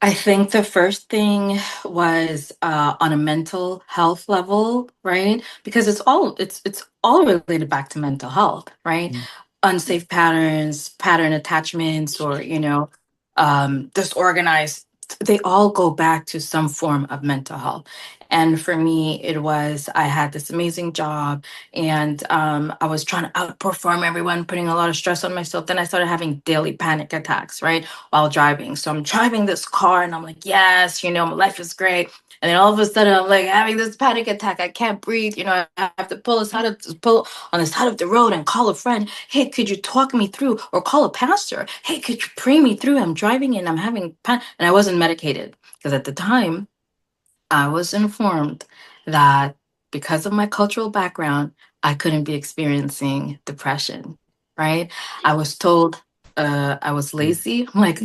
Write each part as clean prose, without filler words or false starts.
I think the first thing was on a mental health level, right? Because it's all related back to mental health, right? Mm. Unsafe patterns, pattern attachments, or disorganized. They all go back to some form of mental health. And for me, it was I had this amazing job, and I was trying to outperform everyone, putting a lot of stress on myself. Then I started having daily panic attacks, right? While driving. So I'm driving this car and I'm like, yes, my life is great. And then all of a sudden I'm like having this panic attack. I can't breathe. I have to pull on the side of the road and call a friend. Hey, could you talk me through? Or call a pastor. Hey, could you pray me through? I'm driving and I'm having panic. And I wasn't medicated because at the time I was informed that because of my cultural background, I couldn't be experiencing depression, right? I was told I was lazy. I'm like,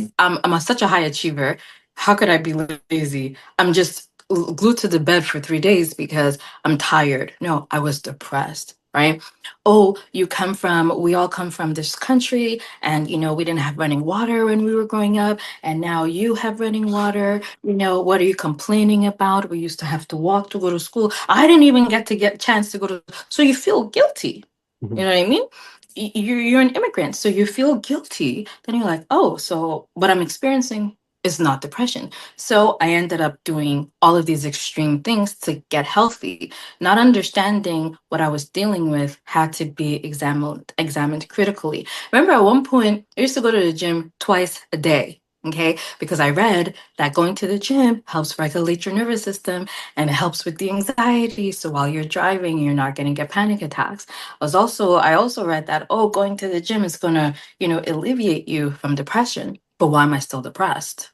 such a high achiever. How could I be lazy? I'm just glued to the bed for 3 days because I'm tired. No, I was depressed, right? Oh, we all come from this country, and we didn't have running water when we were growing up, and now you have running water. What are you complaining about? We used to have to walk to go to school. I didn't even get chance to go to. So you feel guilty. You Mhm. know what I mean? You're an immigrant, so you feel guilty. Then you're like, oh, so what I'm experiencing is not depression. So I ended up doing all of these extreme things to get healthy, not understanding what I was dealing with had to be examined critically. Remember, at one point, I used to go to the gym twice a day. Okay, because I read that going to the gym helps regulate your nervous system and it helps with the anxiety. So while you're driving, you're not going to get panic attacks. I also read that, oh, going to the gym is going to, alleviate you from depression. But why am I still depressed?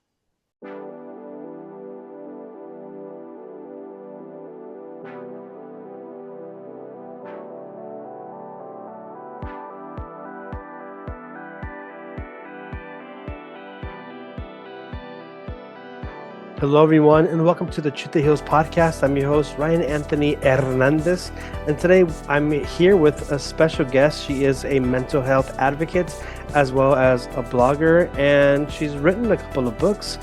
Hello, everyone, and welcome to the Truth That Heals podcast. I'm your host, Ryan Anthony Hernandez, and today I'm here with a special guest. She is a mental health advocate as well as a blogger, and she's written a couple of books.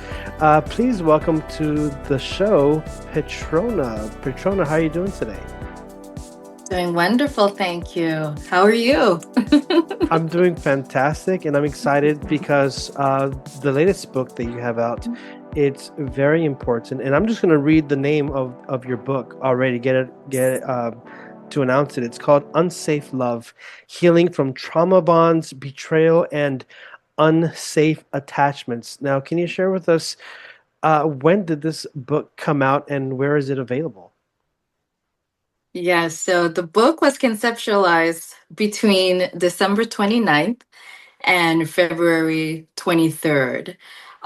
Please welcome to the show, Petrona. Petrona, how are you doing today? Doing wonderful, thank you. How are you? I'm doing fantastic, and I'm excited because the latest book that you have out, it's very important. And I'm just going to read the name of your book already. Get it to announce it. It's called Unsafe Love: Healing from Trauma Bonds, Betrayal, and Unsafe Attachments. Now, can you share with us when did this book come out and where is it available? Yes, so the book was conceptualized between December 29th and February 23rd.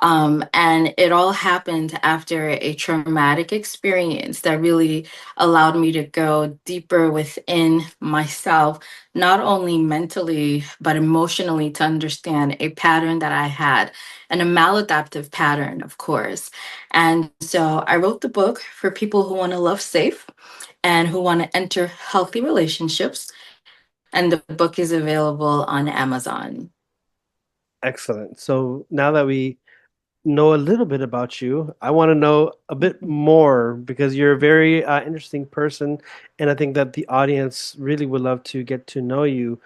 And it all happened after a traumatic experience that really allowed me to go deeper within myself, not only mentally, but emotionally, to understand a pattern that I had, and a maladaptive pattern, of course. And so I wrote the book for people who want to love safe and who want to enter healthy relationships. And the book is available on Amazon. Excellent. So now that we know a little bit about you, I want to know a bit more because you're a very interesting person, and I think that the audience really would love to get to know you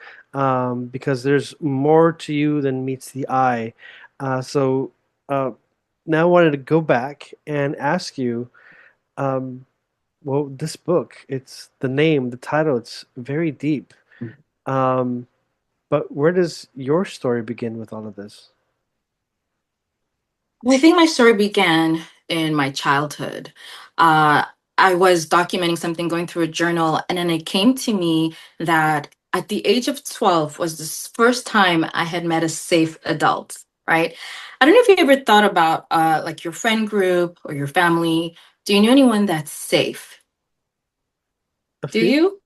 because there's more to you than meets the eye. So uh, now I wanted to go back and ask you, um, well, this book, it's the name, the title, it's very deep. Um, but where does your story begin with all of this? I think my story began in my childhood. Uh, I was documenting something, going through a journal, and then it came to me that at the age of 12 was the first time I had met a safe adult, right? I don't know if you ever thought about like your friend group or your family. Do you know anyone that's safe? A Do few? you?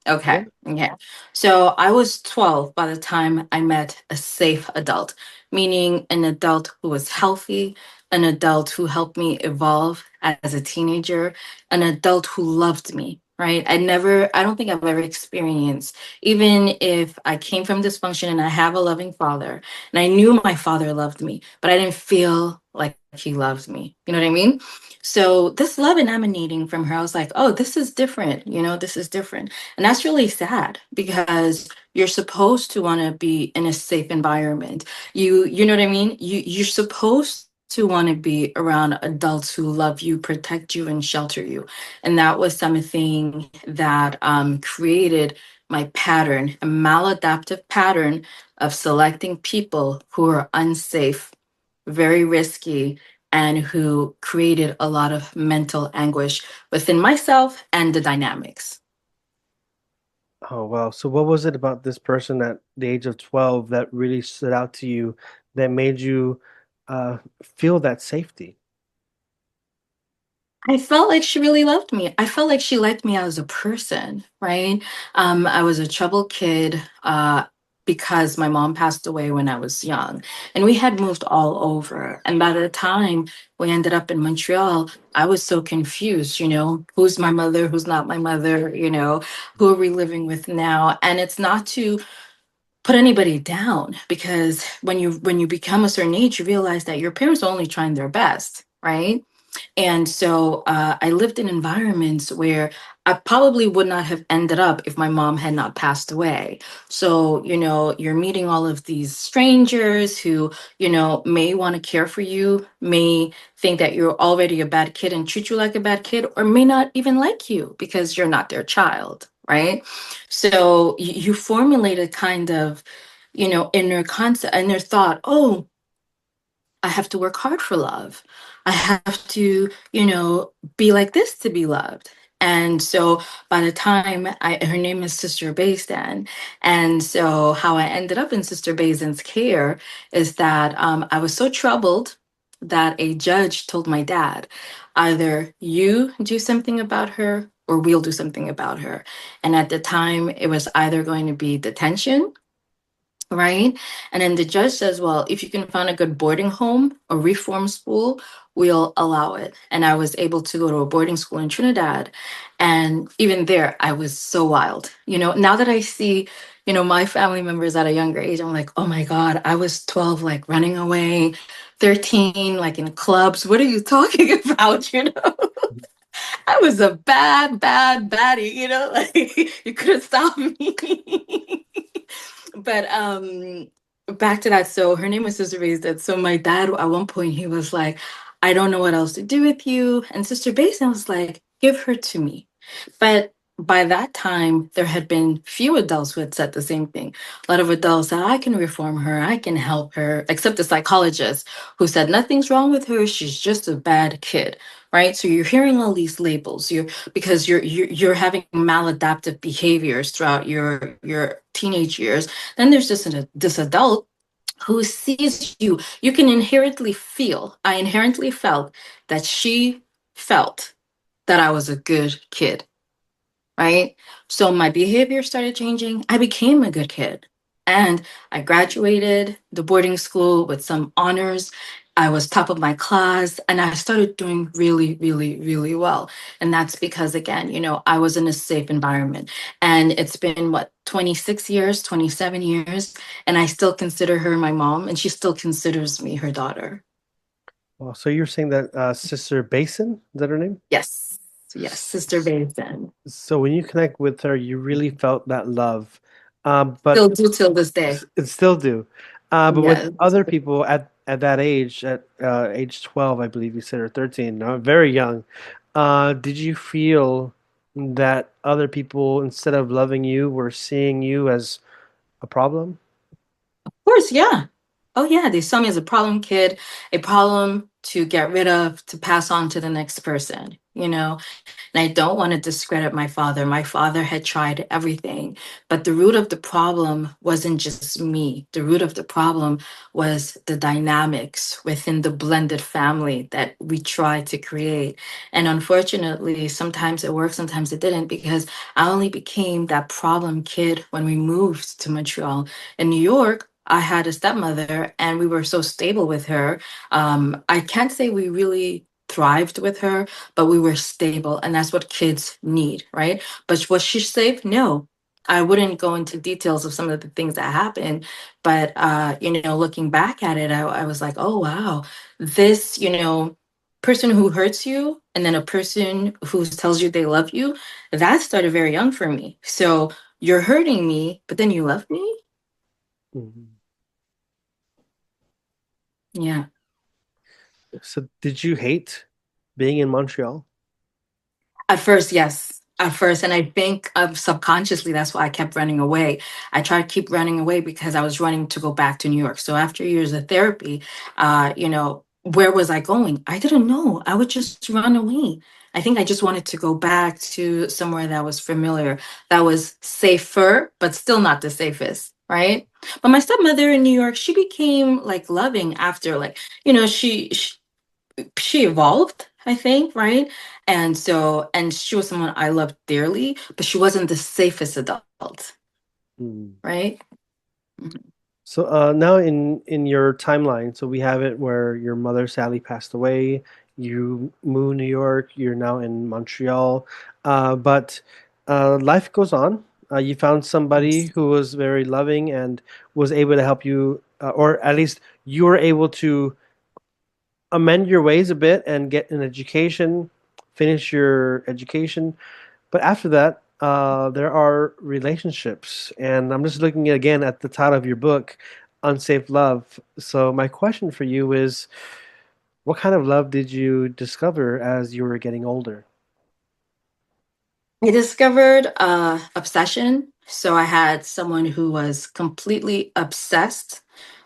Yeah. Okay. Yeah. So I was 12 by the time I met a safe adult, meaning an adult who was healthy, an adult who helped me evolve as a teenager, an adult who loved me, right? I don't think I've ever experienced, even if I came from dysfunction and I have a loving father, and I knew my father loved me, but I didn't feel like he loved me. You know what I mean? So this love emanating from her, I was like, oh, this is different. This is different. And that's really sad because you're supposed to want to be in a safe environment. You know what I mean? You're supposed to want to be around adults who love you, protect you, and shelter you. And that was something that created my pattern, a maladaptive pattern of selecting people who are unsafe, very risky, and who created a lot of mental anguish within myself and the dynamics. Oh, wow. So what was it about this person at the age of 12 that really stood out to you that made you feel that safety? I felt like she really loved me. I felt like she liked me as a person, right? I was a troubled kid because my mom passed away when I was young, and we had moved all over. And by the time we ended up in Montreal, I was so confused, who's my mother, who's not my mother, who are we living with now? And it's not to put anybody down because when you become a certain age, you realize that your parents are only trying their best, right? And so I lived in environments where I probably would not have ended up if my mom had not passed away. So, you're meeting all of these strangers who, may want to care for you, may think that you're already a bad kid and treat you like a bad kid, or may not even like you because you're not their child, right? So you formulate a kind of, inner concept, inner thought, oh, I have to work hard for love. I have to, be like this to be loved. And so by the time her name is Sister Basin. And so how I ended up in Sister Basin's care is that I was so troubled that a judge told my dad, either you do something about her or we'll do something about her. And at the time, it was either going to be detention, right? And then the judge says, well, if you can find a good boarding home or reform school, we'll allow it. And I was able to go to a boarding school in Trinidad. And even there, I was so wild. Now that I see, my family members at a younger age, I'm like, oh my God, I was 12, like running away, 13, like in clubs. What are you talking about? I was a bad, bad baddie, like you couldn't stop me. But back to that. So her name was Sister Basin. So my dad at one point he was like, I don't know what else to do with you. And Sister Basin was like, give her to me. But by that time, there had been few adults who had said the same thing. A lot of adults said, I can reform her, I can help her, except the psychologist who said nothing's wrong with her, she's just a bad kid. Right. So you're hearing all these labels. You're having maladaptive behaviors throughout your teenage years. Then there's just this adult who sees you. You can inherently feel. I inherently felt that she felt that I was a good kid, right? So my behavior started changing. I became a good kid. And I graduated the boarding school with some honors. I was top of my class and I started doing really, really, really well. And that's because, again, I was in a safe environment. And it's been what, 26 years, 27 years. And I still consider her my mom, and she still considers me her daughter. Well, so you're saying that Sister Basin, is that her name? Yes. Yes. Sister Basin. So when you connect with her, you really felt that love. But Still do till this day. it still do. But with Yes. other people at that age, at age 12, I believe you said, or 13, very young, did you feel that other people, instead of loving you, were seeing you as a problem? Course, yeah. Oh, yeah. They saw me as a problem kid, a problem to get rid of, to pass on to the next person. And I don't want to discredit my father. My father had tried everything, but the root of the problem wasn't just me. The root of the problem was the dynamics within the blended family that we tried to create. And unfortunately, sometimes it worked, sometimes it didn't, because I only became that problem kid when we moved to Montreal. In New York, I had a stepmother and we were so stable with her. I can't say we really thrived with her, but we were stable, and that's what kids need, right? But was she safe? No. I wouldn't go into details of some of the things that happened, but looking back at it, I was like, oh wow, this, person who hurts you and then a person who tells you they love you, that started very young for me. So you're hurting me, but then you love me? Mhm. Yeah. So did you hate being in Montreal? At first, yes. At first, and I think subconsciously that's why I kept running away. I tried to keep running away because I was running to go back to New York. So after years of therapy, where was I going? I didn't know. I would just run away. I think I just wanted to go back to somewhere that was familiar, that was safer, but still not the safest, right? But my stepmother in New York, she became like loving after, like, she evolved, I think, right? And she was someone I loved dearly, but she wasn't the safest adult, Mm. right? Mhm. So now in your timeline, so we have it where your mother Sally passed away, you moved to New York, you're now in Montreal, but life goes on. You found somebody Yes. who was very loving and was able to help you, or at least you were able to amend your ways a bit and get an education, finish your education. But after that, there are relationships, and I'm just looking again at the title of your book, Unsafe Love. So my question for you is, what kind of love did you discover as you were getting older? I discovered obsession. So I had someone who was completely obsessed,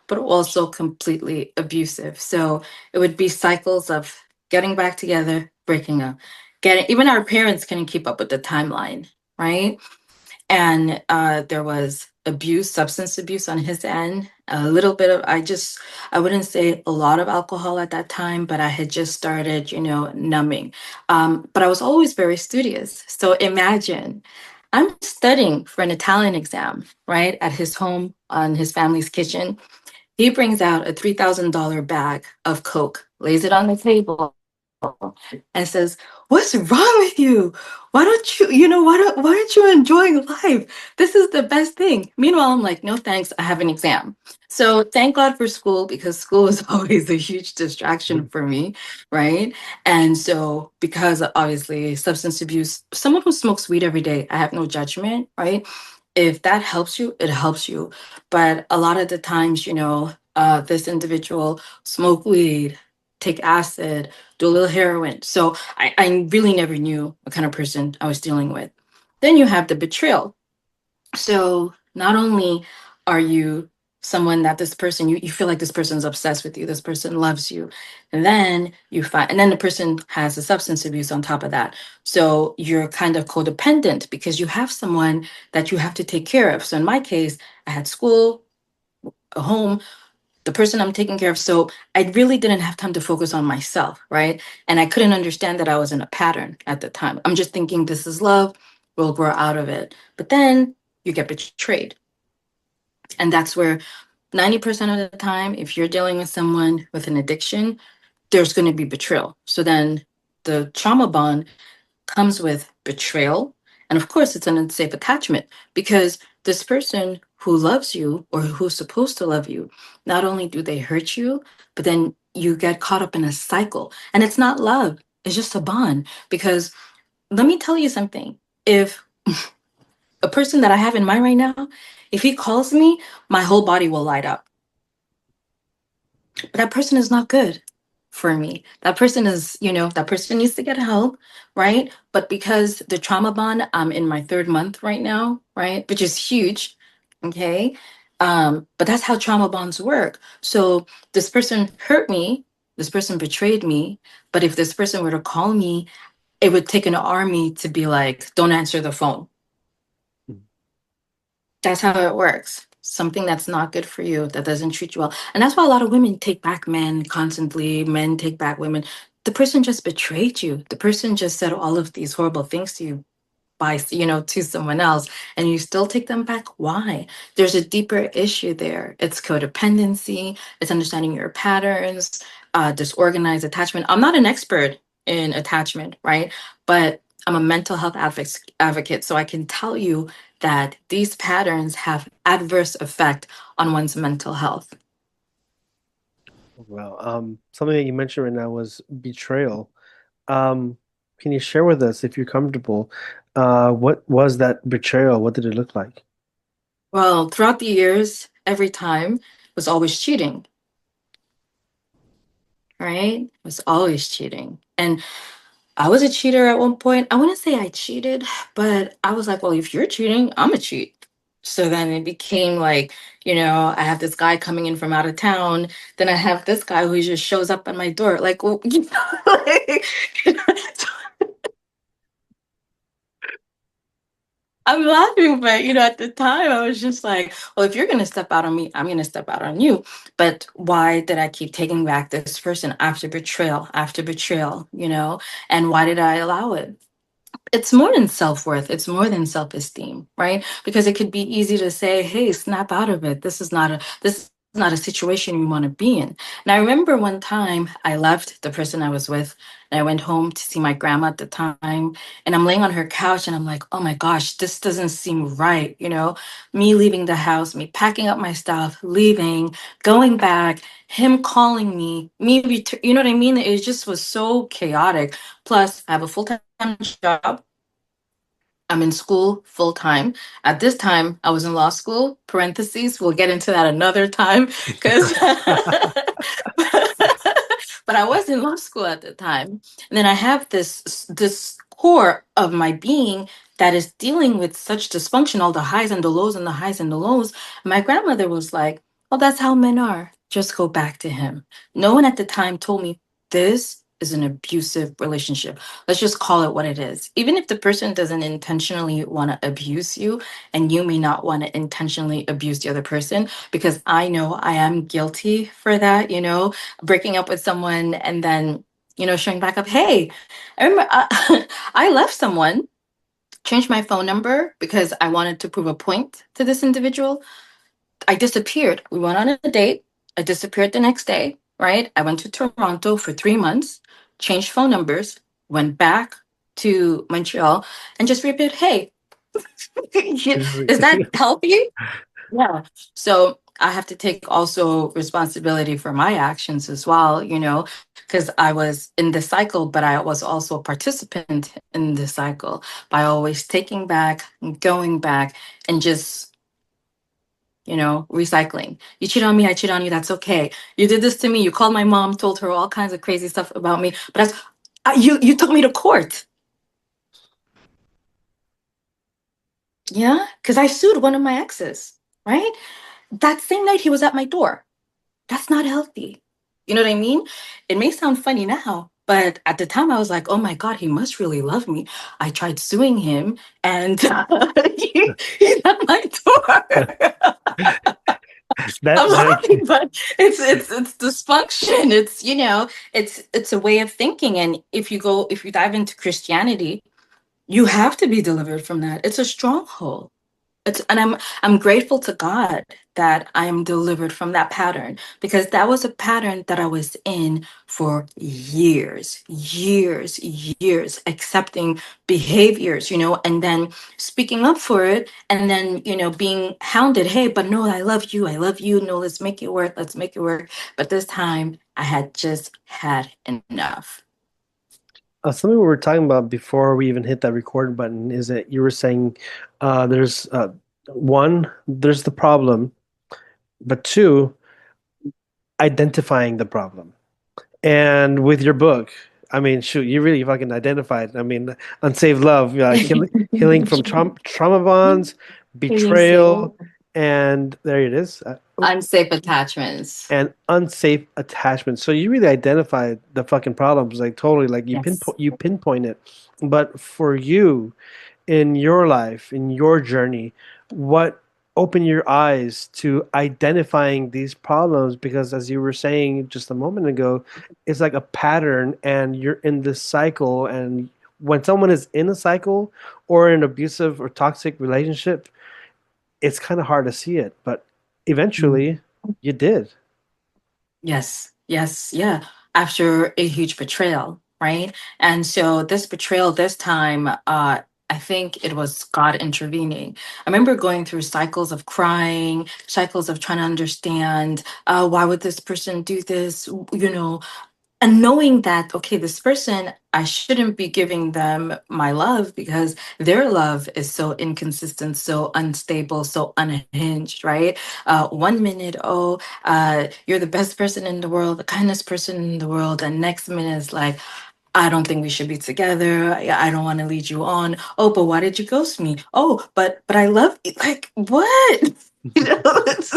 but also completely abusive. So it would be cycles of getting back together, breaking up, getting, even our parents couldn't keep up with the timeline, right? And there was abuse, substance abuse on his end, a little bit of, I wouldn't say a lot of alcohol at that time, but I had just started, numbing. But I was always very studious. So imagine I'm studying for an Italian exam, right, at his home on his family's kitchen. He brings out a $3,000 bag of Coke, lays it on the table, and says, "What's wrong with you? Why don't you, why aren't you enjoying life? This is the best thing." Meanwhile, I'm like, "No, thanks. I have an exam." So thank God for school because school is always a huge distraction Mhm. for me, right? And so because obviously substance abuse, someone who smokes weed every day, I have no judgment, right? If that helps you, it helps you. But a lot of the times, this individual smoke weed, take acid, do a little heroin. So I really never knew what kind of person I was dealing with. Then you have the betrayal. So not only are you someone that this person, you feel like this person's obsessed with you, this person loves you. And then and then the person has a substance abuse on top of that. So you're kind of codependent because you have someone that you have to take care of. So in my case, I had school, a home, the person I'm taking care of. So I really didn't have time to focus on myself, right? And I couldn't understand that I was in a pattern at the time. I'm just thinking this is love, we'll grow out of it. But then you get betrayed. And that's where 90% of the time, if you're dealing with someone with an addiction, there's going to be betrayal. So then the trauma bond comes with betrayal. And of course, it's an unsafe attachment because this person who loves you or who's supposed to love you, not only do they hurt you, but then you get caught up in a cycle. And it's not love, it's just a bond. Because let me tell you something. If a person that I have in mind right now, if he calls me, my whole body will light up. But that person is not good for me. That person is, that person needs to get help, right? But because the trauma bond, I'm in my third month right now, right? Which is huge. Okay. But that's how trauma bonds work. So this person hurt me, this person betrayed me. But if this person were to call me, it would take an army to be like, don't answer the phone. That's how it works. Something that's not good for you, that doesn't treat you well. And that's why a lot of women take back men constantly, men take back women. The person just betrayed you. The person just said all of these horrible things to you by, to someone else, and you still take them back. Why? There's a deeper issue there. It's codependency, it's understanding your patterns. disorganized attachment. I'm not an expert in attachment, right? But I'm a mental health advocate, so I can tell you that these patterns have adverse effect on one's mental health. Well, something that you mentioned right now was betrayal. Um, can you share with us, if you're comfortable, what was that betrayal? What did it look like? Well, throughout the years, every time was always cheating, right? It was always cheating. And I was a cheater at one point. I wouldn't say I cheated, but I was like, well, if you're cheating, I'm a cheat. So then it became like, I have this guy coming in from out of town. Then I have this guy who just shows up at my door. Like, well, like, you know, I'm laughing, but at the time I was just like, well, if you're gonna step out on me, I'm gonna step out on you. But why did I keep taking back this person after betrayal, And why did I allow it? It's more than self-worth, it's more than self-esteem, right? Because it could be easy to say, hey, snap out of it, this is not a situation you want to be in. And I remember one time I left the person I was with, and I went home to see my grandma at the time, and I'm laying on her couch and I'm like, oh my gosh, this doesn't seem right, me leaving the house, me packing up my stuff, leaving, going back, him calling you know what I mean? It just was so chaotic. Plus I have a full-time job. I'm in school full time. At this time, I was in law school. Parentheses, we'll get into that another time because but I was in law school at the time. And then I have this core of my being that is dealing with such dysfunction, all the highs and the lows and the highs and the lows. My grandmother was like, well, that's how men are. Just go back to him. No one at the time told me this is an abusive relationship. Let's just call it what it is. Even if the person doesn't intentionally want to abuse you, and you may not want to intentionally abuse the other person, because I know I am guilty for that, breaking up with someone and then, showing back up. Hey, I remember I left someone, changed my phone number because I wanted to prove a point to this individual. I disappeared. We went on a date. I disappeared the next day, right? I went to Toronto for 3 months, changed phone numbers, went back to Montreal, and just repeated, hey, is that healthy? Yeah. So I have to take also responsibility for my actions as well, because I was in the cycle, but I was also a participant in the cycle by always taking back, going back, and just recycling. You cheat on me, I cheat on you, that's okay. You did this to me, you called my mom, told her all kinds of crazy stuff about me, but you took me to court. Yeah, because I sued one of my exes, right? That same night he was at my door. That's not healthy. You know what I mean? It may sound funny now, but at the time I was like, oh my God, he must really love me. I tried suing him and he's at my door. That I'm that laughing, but it's dysfunction. It's a way of thinking. And if you dive into Christianity, you have to be delivered from that. It's a stronghold. And I'm grateful to God that I am delivered from that pattern, because that was a pattern that I was in for years, years, years, accepting behaviors, and then speaking up for it, and then, being hounded. Hey, but no, I love you. I love you. No, let's make it work. Let's make it work. But this time I had just had enough. something we were talking about before we even hit that record button is that you were saying there's one, there's the problem, but two, identifying the problem. And with your book, I mean, shoot, you really fucking identified. I mean, unsafe love, healing from trauma bonds, You say betrayal, and there it is. unsafe attachments. And unsafe attachment. So you really identified the fucking problems, like totally, like Yes. you pinpoint it. But for you, in your life, in your journey, what opened your eyes to identifying these problems? Because as you were saying just a moment ago, it's like a pattern, and you're in this cycle. And when someone is in a cycle or an abusive or toxic relationship, it's kind of hard to see it, but eventually you did. Yes, yes, yeah. after a huge betrayal, right? And so this betrayal this time, I think it was God intervening. I remember going through cycles of crying, cycles of trying to understand, why would this person do this, and knowing that, okay, this person, I shouldn't be giving them my love because their love is so inconsistent, so unstable, so unhinged, right? 1 minute, oh, you're the best person in the world, the kindest person in the world, and next minute is like, I don't think we should be together. I don't want to lead you on. Oh, but why did you ghost me? Oh, but I love you. Like what? you know, it's,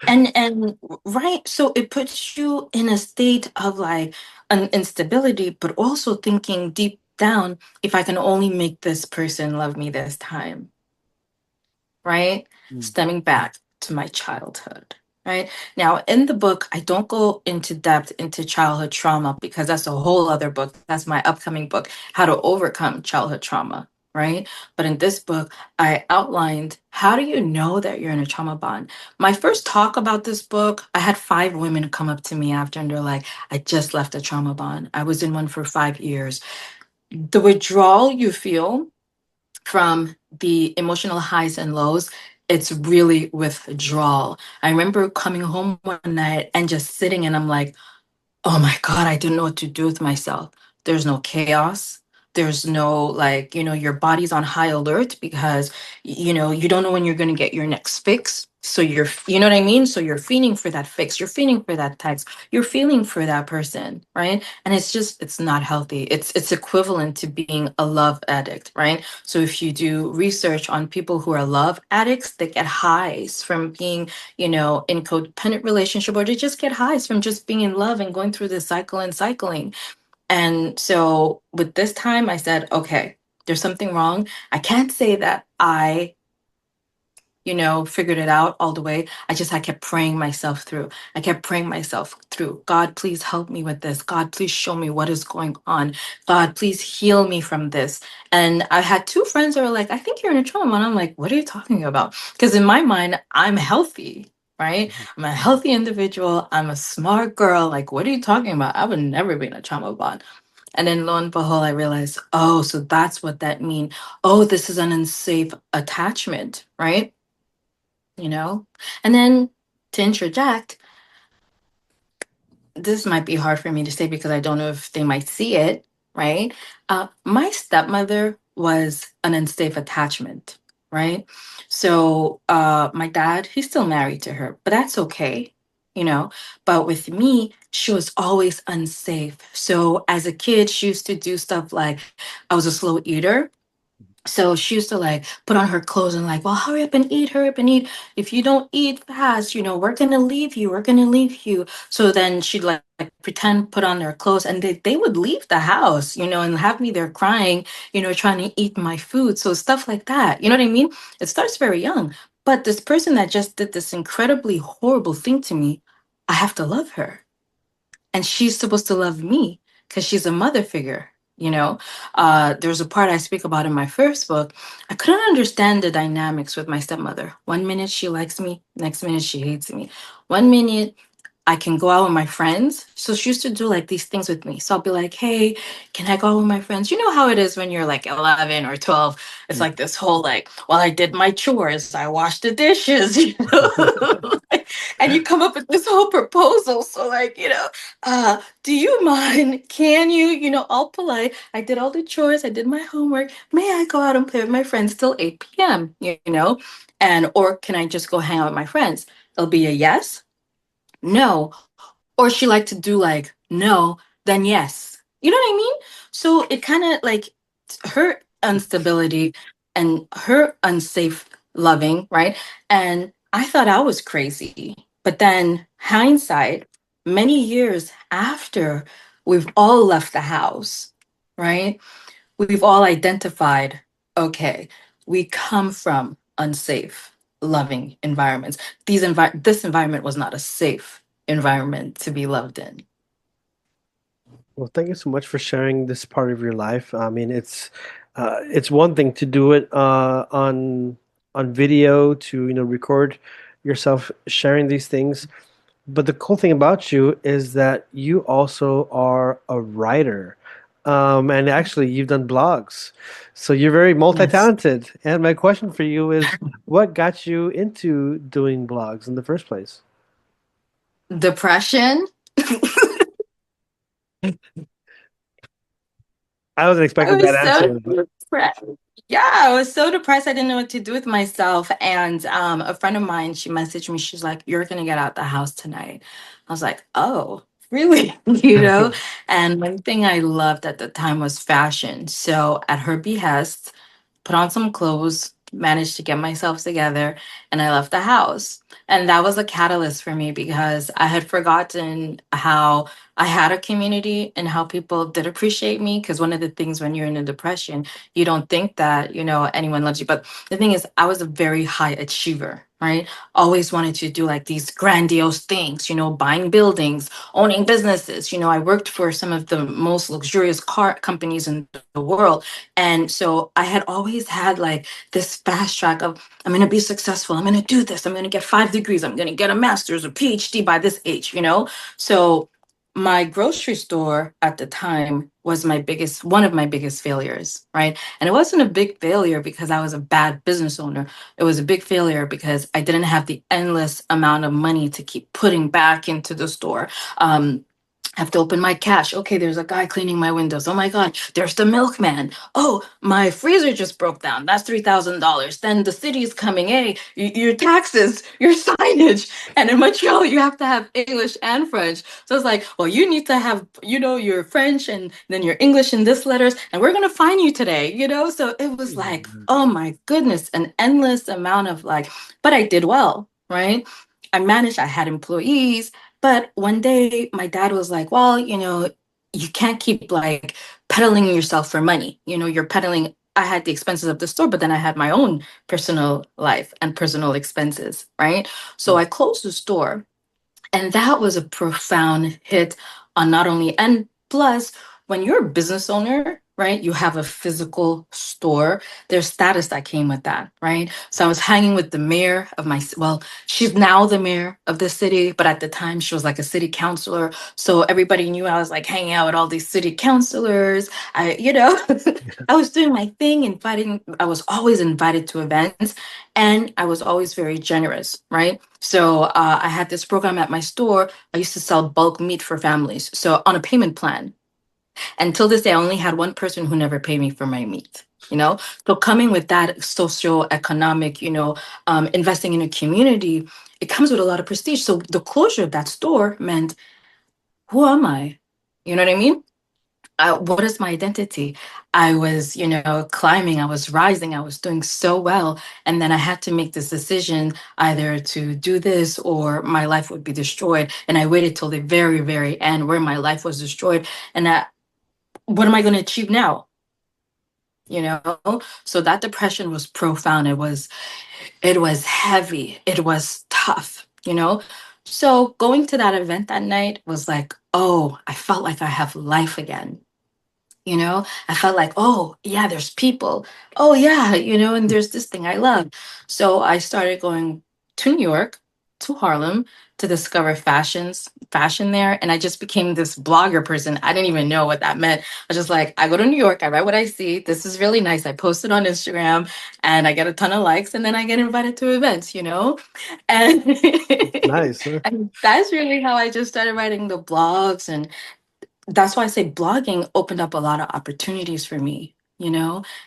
and right, so it puts you in a state of like an instability, but also thinking deep down, if I can only make this person love me this time, right? Mm. Stemming back to my childhood. Right now, in the book, I don't go into depth into childhood trauma because that's a whole other book. That's my upcoming book, How to Overcome Childhood Trauma. Right. But in this book, I outlined how do you know that you're in a trauma bond? My first talk about this book, I had 5 women come up to me after and they're like, I just left a trauma bond. I was in one for 5 years. The withdrawal you feel from the emotional highs and lows, it's really withdrawal. I remember coming home one night and just sitting and I'm like, oh my God, I didn't know what to do with myself. There's no chaos. There's no like, your body's on high alert because, you don't know when you're going to get your next fix. So you know what I mean? So you're feeling for that fix. You're feeling for that text. You're feeling for that person, right? And it's not healthy. It's equivalent to being a love addict, right? So if you do research on people who are love addicts, they get highs from being in codependent relationship, or they just get highs from just being in love and going through this cycle and cycling. And so with this time, I said, okay, there's something wrong. I can't say that I figured it out all the way. I kept praying myself through. I kept praying myself through. God, please help me with this. God, please show me what is going on. God, please heal me from this. And I had 2 friends that were like, I think you're in a trauma. And I'm like, what are you talking about? Because in my mind, I'm healthy, right? Mhm. I'm a healthy individual. I'm a smart girl. Like, what are you talking about? I would never be in a trauma bond. And then lo and behold, I realized, oh, so that's what that means. Oh, this is an unsafe attachment, right? you know? And then to interject, this might be hard for me to say because I don't know if they might see it, right? My stepmother was an unsafe attachment, right? So my dad, he's still married to her, but that's okay, you know? But with me, she was always unsafe. So as a kid, she used to do stuff like I was a slow eater. So she used to like put on her clothes and like, well, hurry up and eat, hurry up and eat. If you don't eat fast, we're gonna leave you, we're gonna leave you. So then she'd like pretend put on their clothes and they would leave the house, and have me there crying, trying to eat my food. So stuff like that. You know what I mean? It starts very young. But this person that just did this incredibly horrible thing to me, I have to love her, and she's supposed to love me because she's a mother figure. There's a part I speak about in my first book. I couldn't understand the dynamics with my stepmother. 1 minute she likes me, next minute she hates me. 1 minute I can go out with my friends. So she used to do like these things with me. So I'll be like, hey, can I go out with my friends? You know how it is when you're like 11 or 12. It's Mm. like this whole like, well, I did my chores, I washed the dishes, and you come up with this whole proposal. So like, do you mind? Can you, all polite. I did all the chores, I did my homework. May I go out and play with my friends till 8 p.m., And or can I just go hang out with my friends? It'll be a yes, no, or she like to do like no, then yes. You know what I mean? So it kind of like her instability and her unsafe loving, right? And I thought I was crazy. But then hindsight, many years after we've all left the house, right? We've all identified, okay, we come from unsafe, loving environments. This environment was not a safe environment to be loved in. Well, thank you so much for sharing this part of your life. I mean, it's one thing to do it on video to record yourself sharing these things, But the cool thing about you is that you also are a writer. And actually, you've done blogs. So you're very Yes. multi-talented. And my question for you is, what got you into doing blogs in the first place? Depression. I wasn't I expecting that was so answer, but depressed. Yeah, I was so depressed. I didn't know what to do with myself. And a friend of mine, she messaged me. She's like, "You're gonna get out the house tonight." I was like, "Oh, really?" And one thing I loved at the time was fashion. So at her behest, put on some clothes, managed to get myself together, and I left the house. And that was a catalyst for me because I had forgotten how I had a community and how people did appreciate me. Because one of the things when you're in a depression, you don't think that, anyone loves you. But the thing is, I was a very high achiever, right? Always wanted to do like these grandiose things, buying buildings, owning businesses. I worked for some of the most luxurious car companies in the world. And so I had always had like this fast track of, I'm going to be successful. I'm going to do this. I'm going to get 5 degrees. I'm going to get a master's or PhD by this age. So my grocery store at the time was one of my biggest failures, right? And it wasn't a big failure because I was a bad business owner. It was a big failure because I didn't have the endless amount of money to keep putting back into the store. I have to open my cash. Okay, there's a guy cleaning my windows. Oh my God, there's the milkman. Oh, my freezer just broke down. That's $3,000. Then the city's coming. Hey, your taxes, your signage. And in Montreal, you have to have English and French. So it's like, well, you need to have, your French and then your English in this letters. And we're going to fine you today. So it was like, oh my goodness, an endless amount of like, but I did well, right? I had employees. But one day my dad was like, well, you can't keep like peddling yourself for money. You're peddling. I had the expenses of the store, but then I had my own personal life and personal expenses, right? So I closed the store, and that was a profound hit on not only, and plus, when you're a business owner, right, you have a physical store, there's status that came with that, right? So I was hanging with the mayor of well, she's now the mayor of the city, but at the time she was like a city councilor. So everybody knew I was like hanging out with all these city councilors. I was doing my thing, I was always invited to events, and I was always very generous, right? So I had this program at my store. I used to sell bulk meat for families. So on a payment plan. Until this day, I only had one person who never paid me for my meat. So coming with that socioeconomic, investing in a community, it comes with a lot of prestige. So the closure of that store meant, who am I? You know what I mean? What is my identity? I was, climbing, I was rising, I was doing so well. And then I had to make this decision either to do this or my life would be destroyed. And I waited till the very, very end where my life was destroyed. And what am I going to achieve now? You know, so that depression was profound. It was heavy. It was tough. So going to that event that night was like, oh, I felt like I have life again. I felt like, oh yeah, there's people. Oh yeah, and there's this thing I love. So I started going to New York, to Harlem, to discover fashion there, and I just became this blogger person. I didn't even know what that meant. I was just like, I go to New York, I write what I see, this is really nice, I post it on Instagram, and I get a ton of likes, and then I get invited to events. And nice. Huh? and that's really how I just started writing the blogs. And that's why I say blogging opened up a lot of opportunities for me.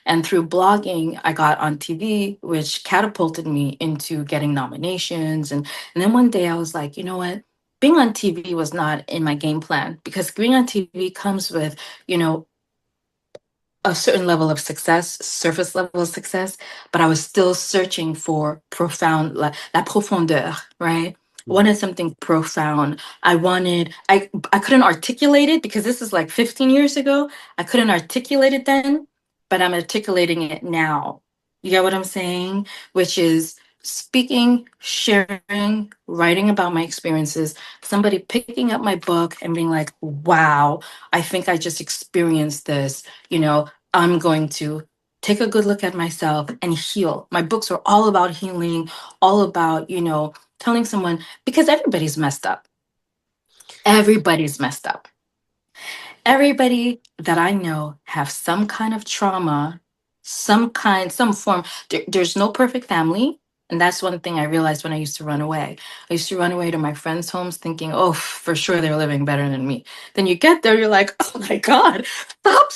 And through blogging, I got on TV, which catapulted me into getting nominations. And then one day I was like, you know what? Being on TV was not in my game plan because being on TV comes with, you know, a certain level of success, surface level of success, but I was still searching for profound, la profondeur, right? Wanted something profound. I couldn't articulate it because this is like 15 years ago. I couldn't articulate it then, but I'm articulating it now. You get what I'm saying? Which is speaking, sharing, writing about my experiences, somebody picking up my book and being like, wow, I think I just experienced this. I'm going to take a good look at myself and heal. My books are all about healing, all about, telling someone because everybody's messed up. Everybody's messed up. Everybody that I know have some kind of trauma, some form. There's no perfect family. And that's one thing I realized when I used to run away. I used to run away to my friends' homes thinking, oh, for sure they're living better than me. Then you get there, you're like, oh my God, stop,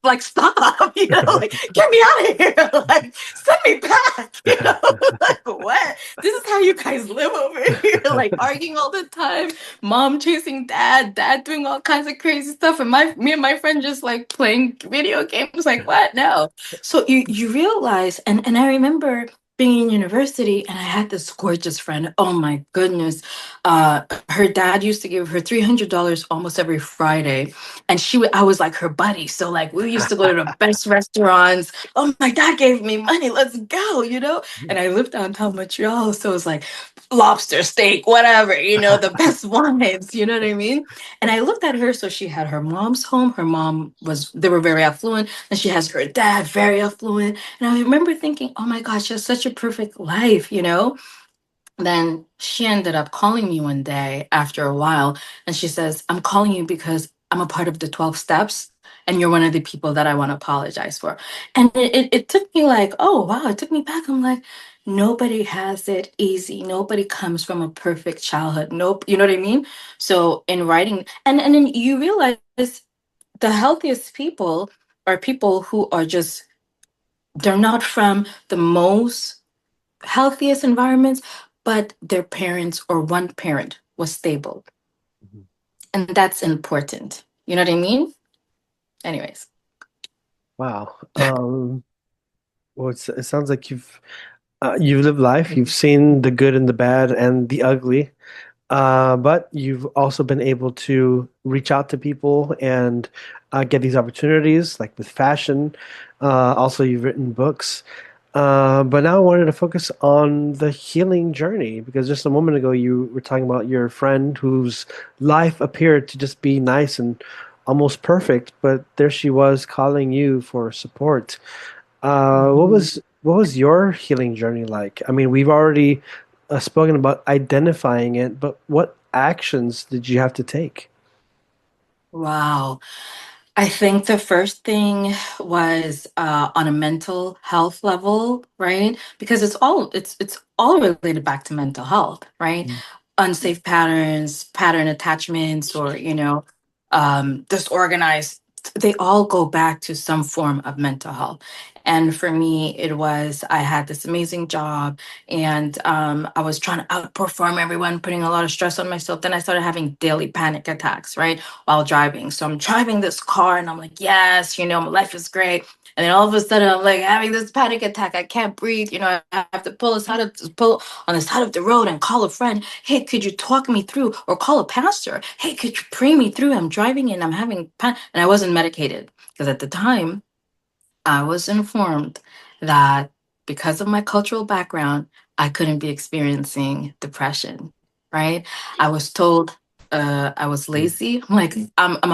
like, stop, like, get me out of here, like, send me back, like, what? This is how you guys live over here, like, arguing all the time, mom chasing dad, dad doing all kinds of crazy stuff, and my me and my friend just like playing video games. Like what? No. So you realize, and I remember being in university, and I had this gorgeous friend. Oh my goodness, her dad used to give her $300 almost every Friday, and I was like her buddy. So like we used to go to the best restaurants. Oh, my dad gave me money. Let's go. And I lived downtown Montreal, so it was like lobster steak, whatever, the best wines, you know what I mean? And I looked at her, so she had her mom's home. They were very affluent, and she has her dad, very affluent. And I remember thinking, oh my gosh, she has such a perfect life. Then she ended up calling me one day after a while, and she says, I'm calling you because I'm a part of the 12 steps, and you're one of the people that I want to apologize for. And it took me like, oh, wow, it took me back. I'm like, nobody has it easy. Nobody comes from a perfect childhood. Nope. You know what I mean? So in writing, and then you realize the healthiest people are people who are just, they're not from the most healthiest environments, but their parents or one parent was stable. Mhm. And that's important. You know what I mean? Anyways. Wow. Well, it sounds like you've lived life. You've seen the good and the bad and the ugly. But you've also been able to reach out to people and get these opportunities, like with fashion. Also, you've written books. But now I wanted to focus on the healing journey because just a moment ago you were talking about your friend whose life appeared to just be nice and almost perfect, but there she was calling you for support. Mhm. What was your healing journey like? I mean, we've already spoken about identifying it, but what actions did you have to take? Wow. I think the first thing was on a mental health level, right? Because it's all related back to mental health, right? Mm. Unsafe patterns, pattern attachments, or disorganized. They all go back to some form of mental health. And for me, it was I had this amazing job, and I was trying to outperform everyone, putting a lot of stress on myself. Then I started having daily panic attacks, right? While driving. So I'm driving this car and I'm like, yes, my life is great. And then all of a sudden I'm like having this panic attack. I can't breathe. I have to pull on the side of the road and call a friend. Hey, could you talk me through? Or call a pastor. Hey, could you pray me through? I'm driving and I'm having and I wasn't medicated. Because at the time I was informed that because of my cultural background, I couldn't be experiencing depression, right? I was told I was lazy. I'm like,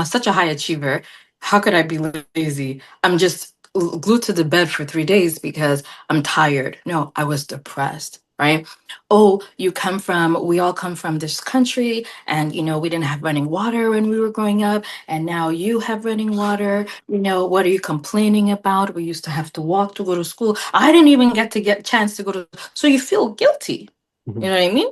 such a high achiever. How could I be lazy? I'm just glued to the bed for 3 days because I'm tired. No, I was depressed. Right. Oh, we all come from this country, and we didn't have running water when we were growing up, and now you have running water. What are you complaining about? We used to have to walk to go to school. I didn't even get chance to go to, so you feel guilty. You Mhm. know what I mean?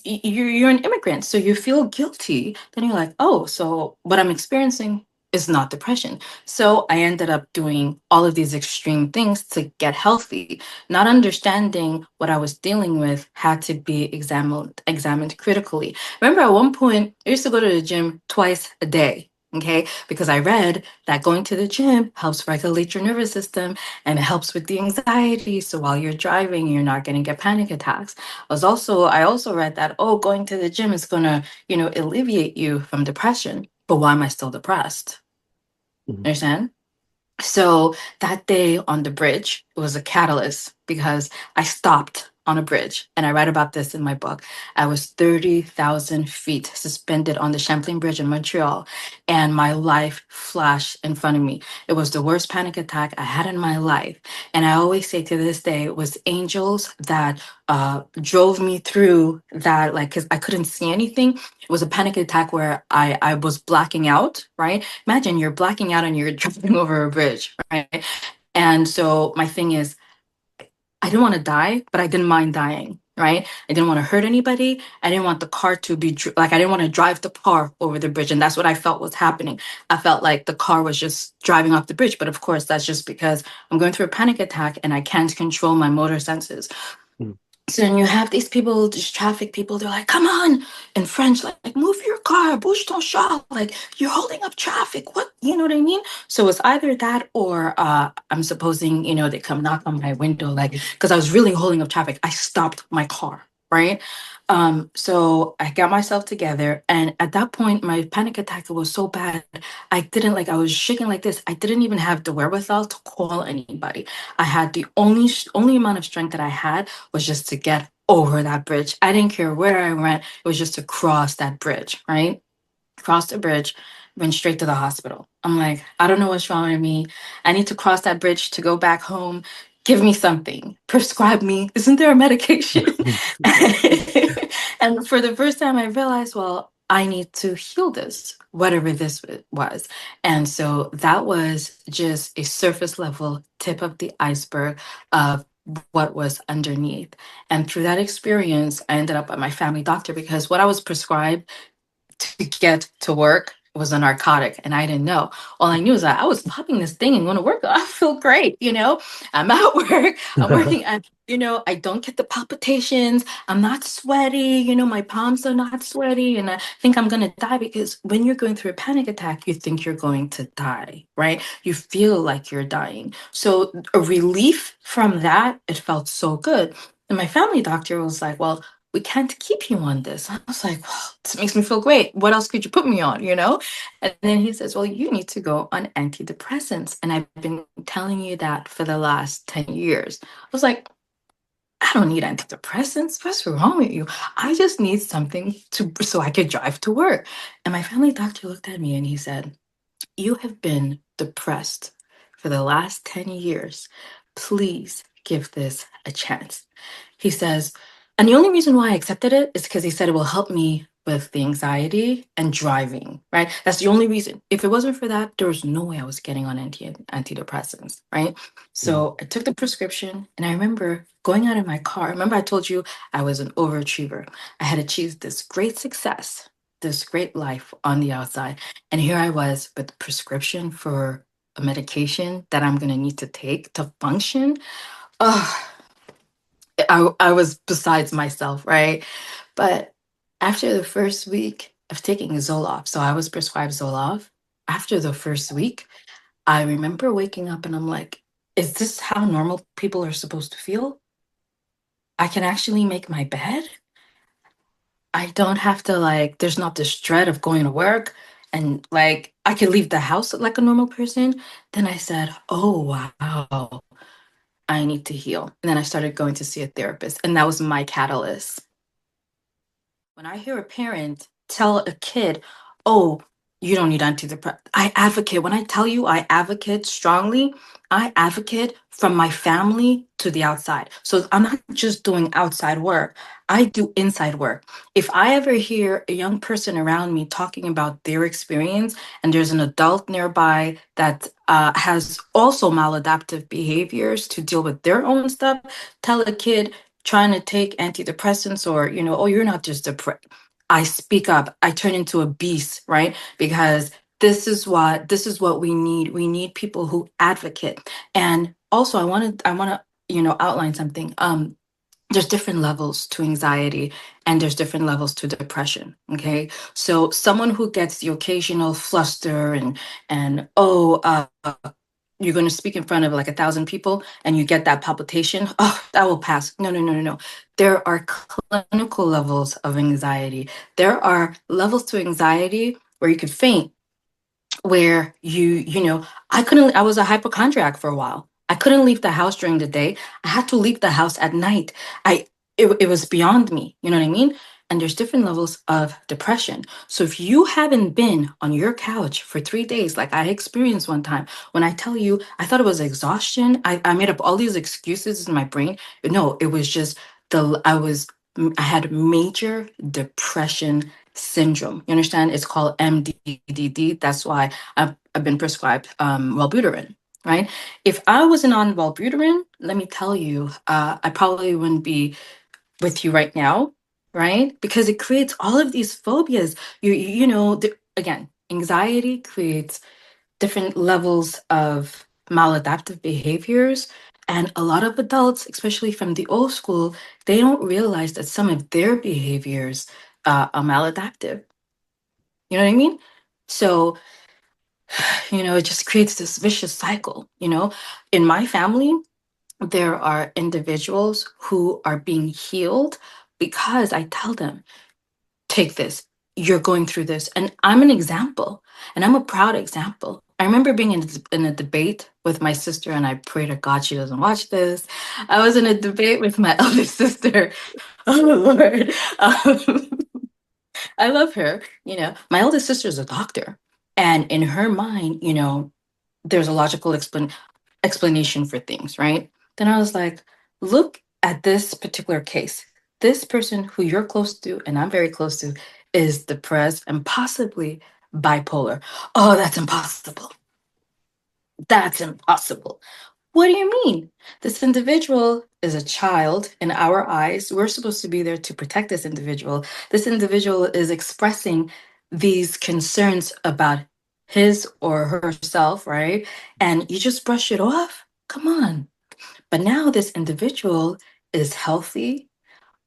You're an immigrant, so you feel guilty. Then you're like, oh, so what I'm experiencing is not depression. So I ended up doing all of these extreme things to get healthy, not understanding what I was dealing with had to be examined critically. Remember, at one point, I used to go to the gym twice a day. Okay, because I read that going to the gym helps regulate your nervous system and it helps with the anxiety. So while you're driving, you're not going to get panic attacks. I also read that, oh, going to the gym is going to, alleviate you from depression. But why am I still depressed? Mhm. Understand? So that day on the bridge, it was a catalyst because I stopped. on a bridge, and I write about this in my book. I was 30,000 feet suspended on the Champlain Bridge in Montreal, and my life flashed in front of me. It was the worst panic attack I had in my life. And I always say to this day, it was angels that drove me through that, like, because I couldn't see anything. It was a panic attack where I was blacking out, right? Imagine you're blacking out and you're driving over a bridge, right? And so my thing is, I didn't want to die, but I didn't mind dying, right? I didn't want to hurt anybody. I didn't want the car to be like, I didn't want to drive the car over the bridge. And that's what I felt was happening. I felt like the car was just driving off the bridge. But of course, that's just because I'm going through a panic attack and I can't control my motor senses. Mm. So then you have these people, these traffic people, they're like, come on, in French, like move your car, bouge ton char, like you're holding up traffic. What, you know what I mean? So it's either that or I'm supposing, they come knock on my window, like, because I was really holding up traffic. I stopped my car, right? So I got myself together. And at that point, my panic attack was so bad. I didn't like, I was shaking like this. I didn't even have the wherewithal to call anybody. I had the only amount of strength that I had was just to get over that bridge. I didn't care where I went. It was just to cross that bridge, right? Crossed the bridge, went straight to the hospital. I'm like, I don't know what's wrong with me. I need to cross that bridge to go back home. Give me something. Prescribe me. Isn't there a medication? And for the first time, I realized, well, I need to heal this, whatever this was. And so that was just a surface level tip of the iceberg of what was underneath. And through that experience, I ended up at my family doctor because what I was prescribed to get to work was a narcotic and I didn't know. All I knew is that I was popping this thing and going to work. I feel great. I'm at work, I'm working at, I don't get the palpitations, I'm not sweaty, my palms are not sweaty, and I think I'm gonna die because when you're going through a panic attack, you think you're going to die, right? You feel like you're dying. So a relief from that, it felt so good. And my family doctor was like, well, we can't keep you on this. I was like, well, this makes me feel great. What else could you put me on? And then he says, well, you need to go on antidepressants. And I've been telling you that for the last 10 years. I was like, I don't need antidepressants. What's wrong with you? I just need something so I could drive to work. And my family doctor looked at me and he said, you have been depressed for the last 10 years. Please give this a chance. He says, and the only reason why I accepted it is because he said it will help me with the anxiety and driving, right? That's the only reason. If it wasn't for that, there was no way I was getting on antidepressants, right? Mm. So I took the prescription and I remember going out in my car. Remember, I told you I was an overachiever. I had achieved this great success, this great life on the outside. And here I was with a prescription for a medication that I'm going to need to take to function. Oh, I was besides myself, right? But after the first week of taking Zoloft, so I was prescribed Zoloft. After the first week, I remember waking up and I'm like, is this how normal people are supposed to feel? I can actually make my bed. I don't have to, like, there's not this dread of going to work and like I can leave the house like a normal person. Then I said, oh, wow, I need to heal. And then I started going to see a therapist, and that was my catalyst. When I hear a parent tell a kid, oh, you don't need antidepressants, I advocate. When I tell you I advocate strongly, I advocate from my family to the outside. So I'm not just doing outside work, I do inside work. If I ever hear a young person around me talking about their experience and there's an adult nearby that has also maladaptive behaviors to deal with their own stuff, tell a kid, trying to take antidepressants or, oh, you're not just depressed. I speak up. I turn into a beast, right? Because this is what we need. We need people who advocate. And also I want to, outline something. There's different levels to anxiety and there's different levels to depression. Okay. So someone who gets the occasional fluster and you're going to speak in front of like 1,000 people and you get that palpitation, oh, that will pass. No, no, no, no, no. There are clinical levels of anxiety. There are levels to anxiety where you could faint, where I was a hypochondriac for a while. I couldn't leave the house during the day. I had to leave the house at night. it was beyond me. You know what I mean? And there's different levels of depression. So if you haven't been on your couch for 3 days, like I experienced one time, when I tell you, I thought it was exhaustion. I made up all these excuses in my brain. No, it was just I had major depression syndrome. You understand? It's called MDDD. That's why I've been prescribed Wellbutrin, right? If I wasn't on Wellbutrin, let me tell you, I probably wouldn't be with you right now, right? Because it creates all of these phobias. Again, anxiety creates different levels of maladaptive behaviors. And a lot of adults, especially from the old school, they don't realize that some of their behaviors are maladaptive. You know what I mean? So, it just creates this vicious cycle. In my family, there are individuals who are being healed because I tell them, take this, you're going through this. And I'm an example, and I'm a proud example. I remember being in a debate with my sister, and I pray to God she doesn't watch this. I was in a debate with my elder sister. Oh, Lord. I love her. My eldest sister is a doctor. And in her mind, there's a logical explanation for things, right? Then I was like, look at this particular case. This person who you're close to, and I'm very close to, is depressed and possibly bipolar. Oh, that's impossible. That's impossible. What do you mean? This individual is a child in our eyes. We're supposed to be there to protect this individual. This individual is expressing these concerns about his or herself, right? And you just brush it off? Come on. But now this individual is healthy,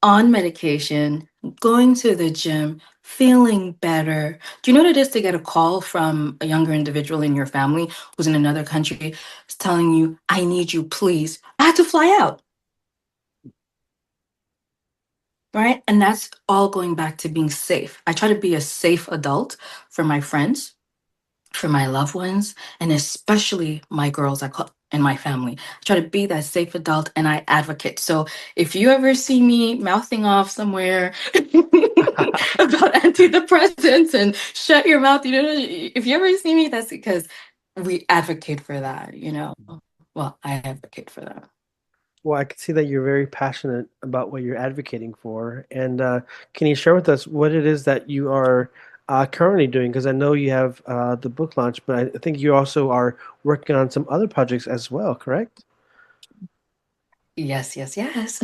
on medication, going to the gym, feeling better. Do you know what it is to get a call from a younger individual in your family who's in another country telling you, I need you, please? I had to fly out, right? And that's all going back to being safe. I try to be a safe adult for my friends, for my loved ones, and especially my girls I call in my family. I try to be that safe adult and I advocate. So if you ever see me mouthing off somewhere about antidepressants and shut your mouth, if you ever see me, that's because we advocate for that. Well, I advocate for that. Well, I can see that you're very passionate about what you're advocating for. And can you share with us what it is that you are currently doing? Because I know you have the book launch, but I think you also are working on some other projects as well, correct? Yes, yes, yes.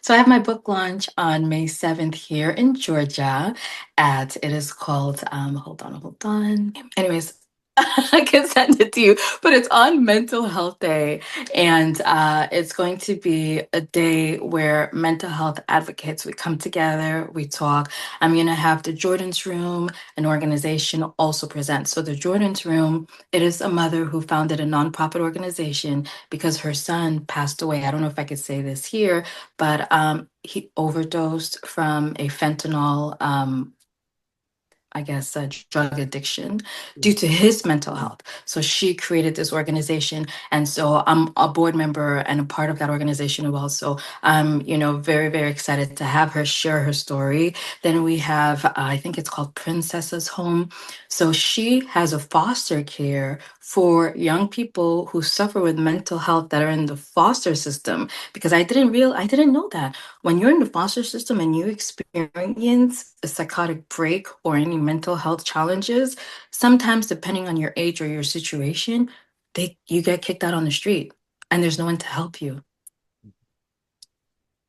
So I have my book launch on May 7th here in Georgia it is called, hold on. Anyways, I can send it to you, but it's on Mental Health Day. And it's going to be a day where mental health advocates, we come together, we talk. I'm going to have the Jordan's Room, an organization, also present. So the Jordan's Room, it is a mother who founded a nonprofit organization because her son passed away. I don't know if I could say this here, but he overdosed from a fentanyl, I guess, drug addiction due Mm. to his mental health. So she created this organization. And so I'm a board member and a part of that organization as well. So I'm, very, very excited to have her share her story. Then we have, I think it's called Princess's Home. So she has a foster care for young people who suffer with mental health that are in the foster system. Because I didn't know that when you're in the foster system and you experience a psychotic break or any mental health challenges, sometimes depending on your age or your situation, you get kicked out on the street and there's no one to help you,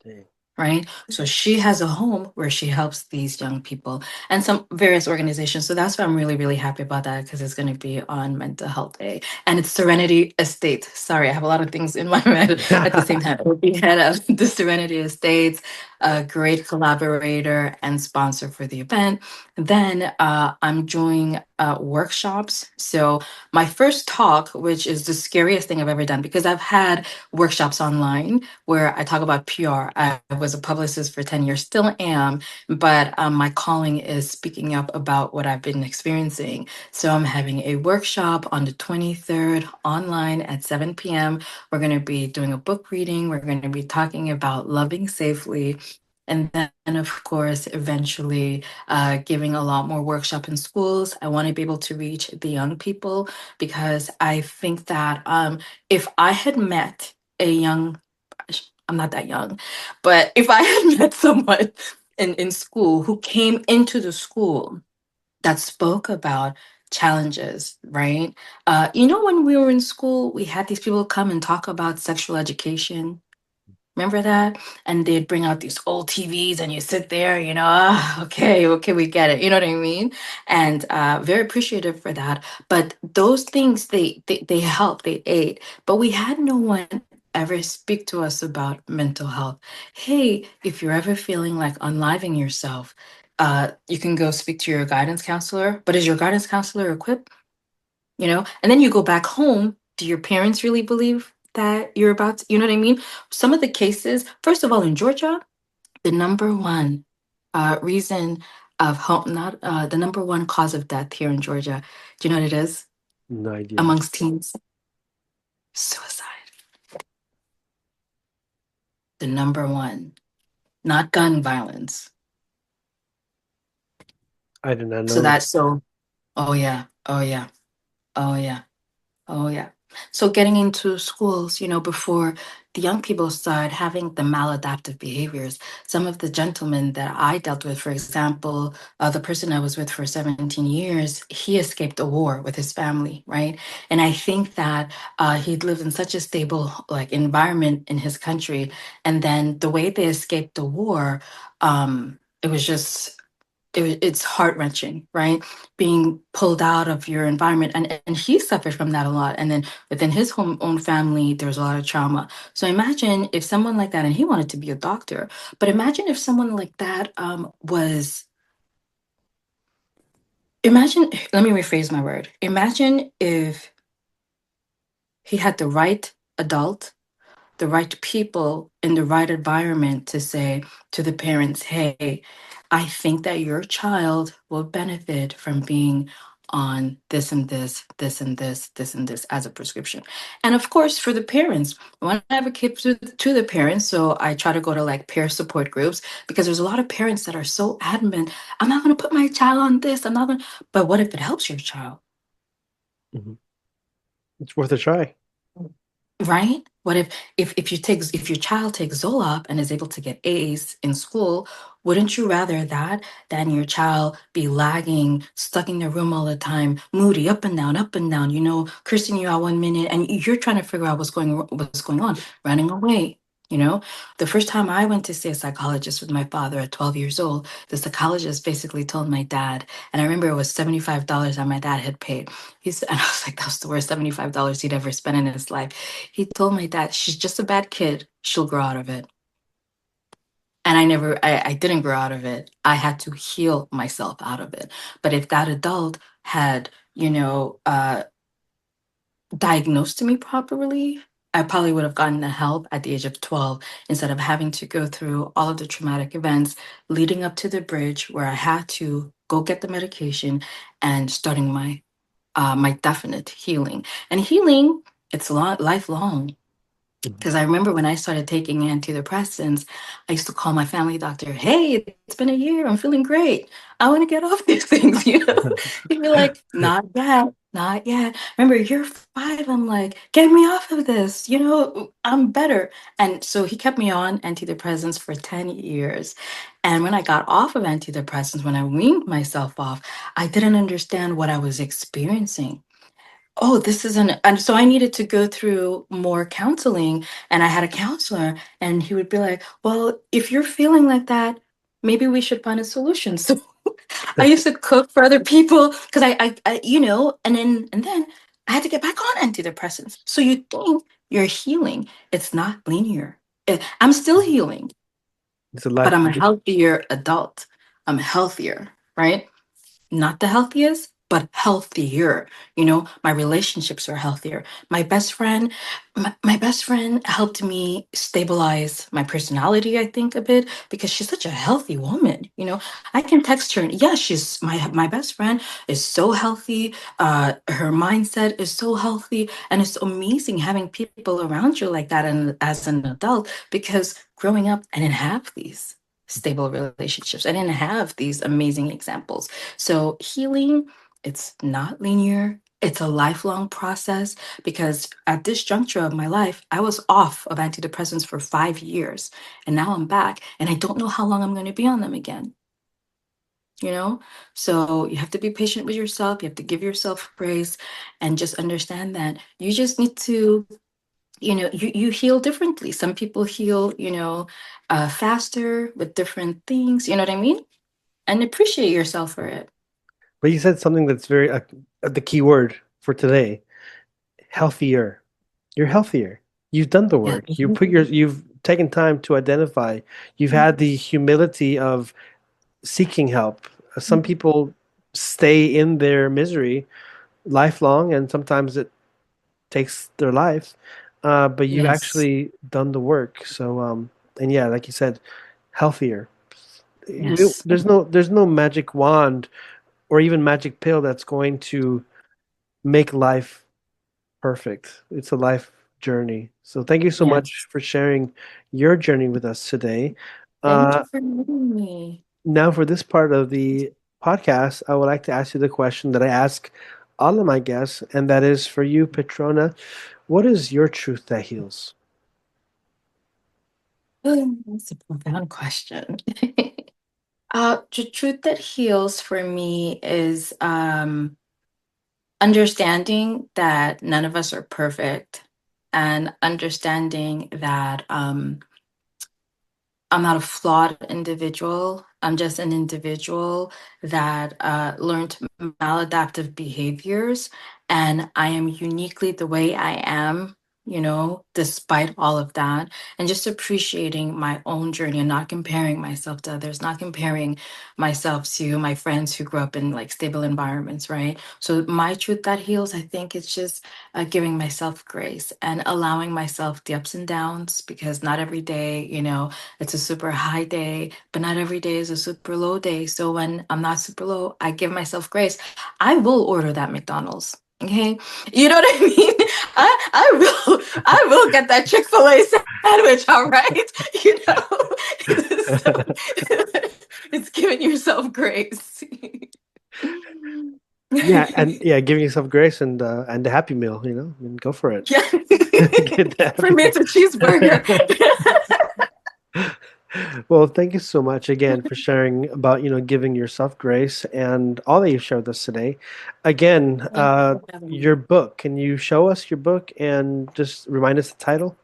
Dang. right? So she has a home where she helps these young people and some various organizations. So that's why I'm really, really happy about that because it's going to be on Mental Health Day. And it's Serenity Estate. Sorry, I have a lot of things in my head at the same time. It will be head of the Serenity Estates. a great collaborator and sponsor for the event. Then I'm doing workshops. So my first talk, which is the scariest thing I've ever done, because I've had workshops online where I talk about PR. I was a publicist for 10 years, still am, but my calling is speaking up about what I've been experiencing. So I'm having a workshop on the 23rd online at 7 p.m. We're going to be doing a book reading. We're going to be talking about loving safely. And then, of course, eventually giving a lot more workshop in schools. I want to be able to reach the young people because I think that if I had met a young, I'm not that young, but if I had met someone in school who came into the school that spoke about challenges, right? When we were in school, we had these people come and talk about sexual education. Remember that? And they'd bring out these old TVs and you sit there, okay, okay, we get it. You know what I mean? And very appreciative for that. But those things, they help, they aid. But we had no one ever speak to us about mental health. Hey, if you're ever feeling like unliving yourself, you can go speak to your guidance counselor. But is your guidance counselor equipped? And then you go back home. Do your parents really believe that you're about to, you know what I mean? Some of the cases, first of all, in Georgia, the number one reason of home, not the number one cause of death here in Georgia, do you know what it is No idea. amongst teens? Suicide. The number one, not gun violence. I did not So know that. that's so, oh yeah, oh yeah, oh yeah. Oh, yeah. So getting into schools, before the young people start having the maladaptive behaviors, some of the gentlemen that I dealt with, for example, the person I was with for 17 years, he escaped a war with his family, right? And I think that he'd lived in such a stable like environment in his country. And then the way they escaped the war, it was just it's heart wrenching, right? Being pulled out of your environment, and he suffered from that a lot. And then within his own family, there was a lot of trauma. So imagine if someone like that, and he wanted to be a doctor, but imagine if someone like that was. Imagine. Let me rephrase my word. Imagine if he had the right adult, the right people in the right environment to say to the parents, hey, I think that your child will benefit from being on this and this, this and this and this as a prescription. And of course, for the parents, I want to advocate to the parents. So I try to go to like peer support groups because there's a lot of parents that are so adamant, I'm not going to put my child on this. I'm not going to, but what if it helps your child? Mhm. It's worth a try. Right? What if your child takes Zoloft and is able to get A's in school, wouldn't you rather that than your child be lagging, stuck in their room all the time, moody, up and down, cursing you out 1 minute, and you're trying to figure out what's going on, running away. The first time I went to see a psychologist with my father at 12 years old, the psychologist basically told my dad, and I remember it was $75 that my dad had paid. And I was like, that was the worst $75 he'd ever spent in his life. He told my dad, she's just a bad kid. She'll grow out of it. And I didn't grow out of it. I had to heal myself out of it. But if that adult had, diagnosed me properly, I probably would have gotten the help at the age of 12 instead of having to go through all of the traumatic events leading up to the bridge where I had to go get the medication and starting my definite healing. And healing, it's lifelong. Mhm. Because I remember when I started taking antidepressants, I used to call my family doctor, hey, it's been a year. I'm feeling great. I want to get off these things, He'd be like, not yet, not yet. Remember, you're 5. I'm like, get me off of this. I'm better. And so he kept me on antidepressants for 10 years. And when I got off of antidepressants, when I weaned myself off, I didn't understand what I was experiencing. Oh, this isn't, and so I needed to go through more counseling. And I had a counselor, and he would be like, well, if you're feeling like that, maybe we should find a solution. So I used to cook for other people because and then I had to get back on antidepressants. So you think you're healing. It's not linear. I'm still healing. It's a but life. I'm a healthier adult. I'm healthier, right? Not the healthiest, but healthier. My relationships are healthier. My best friend helped me stabilize my personality, I think, a bit because she's such a healthy woman. I can text her and yeah, she's my best friend is so healthy. Her mindset is so healthy, and it's amazing having people around you like that. And as an adult, because growing up, I didn't have these stable relationships. I didn't have these amazing examples. So healing, it's not linear. It's a lifelong process because at this juncture of my life, I was off of antidepressants for 5 years and now I'm back and I don't know how long I'm going to be on them again. You know, so you have to be patient with yourself. You have to give yourself grace and just understand that you just need to, you heal differently. Some people heal, faster with different things. You know what I mean? And appreciate yourself for it. But you said something that's very the key word for today: healthier. You're healthier. You've done the Yeah. work. You've taken time to identify. You've had the humility of seeking help. Some people stay in their misery lifelong, and sometimes it takes their life. But you've Yes. actually done the work. So, and yeah, like you said, healthier. Yes. There's no magic wand or even magic pill that's going to make life perfect. It's a life journey. So thank you so much Yes. for sharing your journey with us today. Thank Uh, you for meeting me. Now, for this part of the podcast, I would like to ask you the question that I ask all of my guests, and that is for you, Petrona. What is your truth that heals? That's a profound question. The truth that heals for me is understanding that none of us are perfect and understanding that I'm not a flawed individual. I'm just an individual that learned maladaptive behaviors, and I am uniquely the way I am, despite all of that. And just appreciating my own journey and not comparing myself to others, not comparing myself to my friends who grew up in like stable environments, right? So, my truth that heals, I think it's just giving myself grace and allowing myself the ups and downs because not every day, it's a super high day, but not every day is a super low day. So when I'm not super low, I give myself grace. I will order that McDonald's. Okay. You know what I mean? I will get that Chick-fil-A sandwich, all right? You know? So it's giving yourself grace. Yeah, and yeah, giving yourself grace and the Happy Meal, and go for it. Yeah. Get the For Happy me, it's a cheeseburger. Meal. Well, thank you so much again for sharing about, giving yourself grace and all that you've shared with us today. Again, Thank you for having me. your book. Can you show us your book and just remind us the title?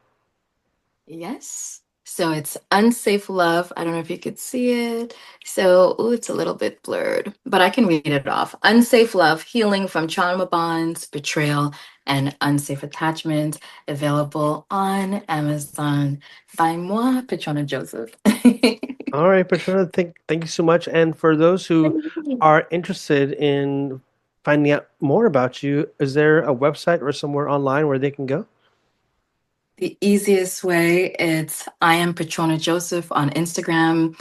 Yes. So it's Unsafe Love. I don't know if you could see it. So, ooh, it's a little bit blurred, but I can read it off. Unsafe Love, Healing from Trauma Bonds, Betrayal, and Unsafe Attachment, available on Amazon by moi, Petrona Joseph. All right, Petrona, thank you so much. And for those who are interested in finding out more about you, is there a website or somewhere online where they can go? The easiest way, it's I am Petrona Joseph on Instagram.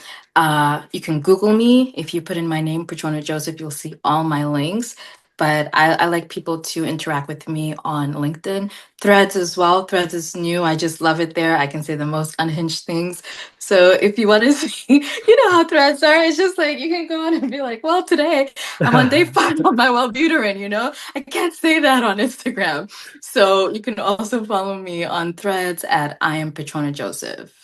You can Google me. If you put in my name, Petrona Joseph, you'll see all my links. But I like people to interact with me on LinkedIn. Threads as well. Threads is new. I just love it there. I can say the most unhinged things. So if you want to see, you know how threads are, it's just like you can go on and be like, well, today I'm on day 5 of my Wellbutrin. I can't say that on Instagram. So you can also follow me on threads at I am Petrona Joseph.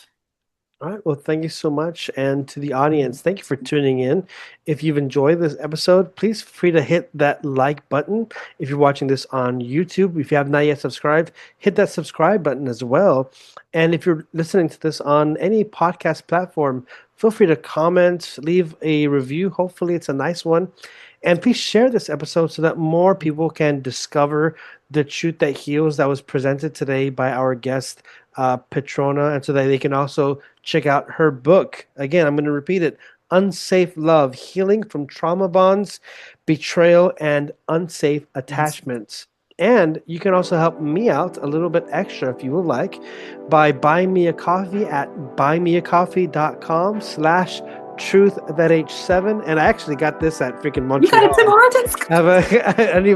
All right. Well, thank you so much. And to the audience, thank you for tuning in. If you've enjoyed this episode, please feel free to hit that like button. If you're watching this on YouTube, if you have not yet subscribed, hit that subscribe button as well. And if you're listening to this on any podcast platform, feel free to comment, leave a review. Hopefully, it's a nice one. And please share this episode so that more people can discover the truth that heals that was presented today by our guest, Petrona, and so that they can also check out her book. Again, I'm going to repeat it: Unsafe Love, Healing from Trauma Bonds, Betrayal, and Unsafe Yes. Attachments. And you can also help me out a little bit extra if you would like by buying me a coffee at buymeacoffee.com/truth7. And I actually got this at freaking You got a Tim Montreal. Hortons? Have a, I didn't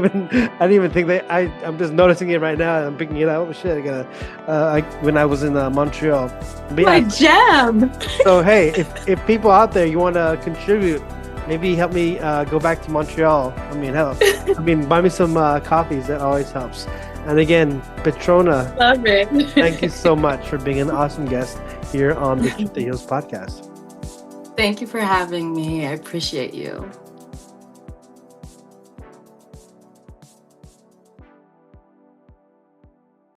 even think that I'm just noticing it right now. I'm picking it up. Oh shit! When I was in Montreal. But My yeah, jam. so hey, if people out there you want to contribute, maybe help me go back to Montreal. I mean, hell, buy me some coffees. That always helps. And again, Petrona, Love thank you it. so much for being an awesome guest here on the Truth That Heals podcast. Thank you for having me. I appreciate you.